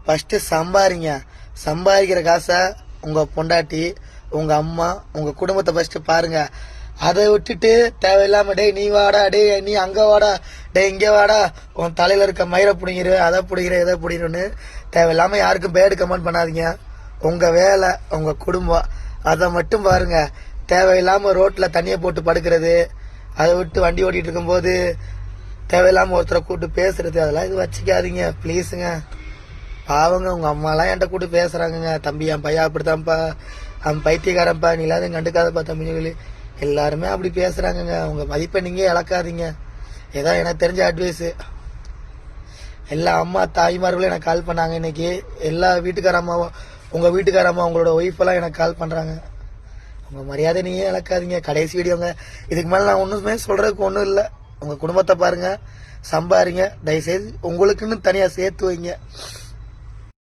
First சம்பாதிக்கிற காசை உங்க பொண்டாட்டி உங்க அம்மா உங்க குடும்பத்தை ஃபர்ஸ்ட் பாருங்க. அதை விட்டுட்டு தேவையில்லாம டே நீ வாடா, டே நீ அங்க வாடா, டே இங்க வாடா, உன் தலையில இருக்க மயிரை பிடிங்கிரு, அதை பிடிக்கிற இதை பிடிக்கணும்னு தேவையில்லாம யாருக்கும் பேடு கமெண்ட் பண்ணாதீங்க. உங்க வேலை உங்க குடும்பம் அதை மட்டும் பாருங்க. தேவையில்லாம ரோட்ல தண்ணியை போட்டு படுக்கிறது, அதை விட்டு வண்டி ஓட்டிட்டு இருக்கும்போது தேவையில்லாம ஒருத்தரை கூப்பிட்டு பேசுறது, அதெல்லாம் இது வச்சுக்காதீங்க ப்ளீஸுங்க. பாவங்க உங்க அம்மாலாம் என்கிட்ட கூட்டு பேசுறாங்க, தம்பி என் பையன் அப்படித்தான்ப்பா, அவன் பைத்தியக்காரன்ப்பா, நீ இல்லாத கண்டுக்காதப்பா தம்பி, எல்லாருமே அப்படி பேசுறாங்க. உங்க மதிப்பை நீங்க இழக்காதீங்க. ஏதோ எனக்கு தெரிஞ்ச அட்வைஸ். எல்லா அம்மா தாய்மார்களும் எனக்கு கால் பண்ணாங்க இன்னைக்கு. எல்லா வீட்டுக்கார அம்மாவும் உங்க வீட்டுக்கார அம்மா உங்களோட ஒய்ஃப் எல்லாம் எனக்கு கால் பண்றாங்க. உங்க மரியாதை நீங்க இழக்காதீங்க. கடைசி வீடியோங்க. இதுக்கு மேல நான் ஒண்ணுமே சொல்றதுக்கு ஒண்ணும் இல்லை. உங்க குடும்பத்தை பாருங்க, சம்பாரிங்க, தயவுசெய்து உங்களுக்குன்னு தனியா சேர்த்து வைங்க.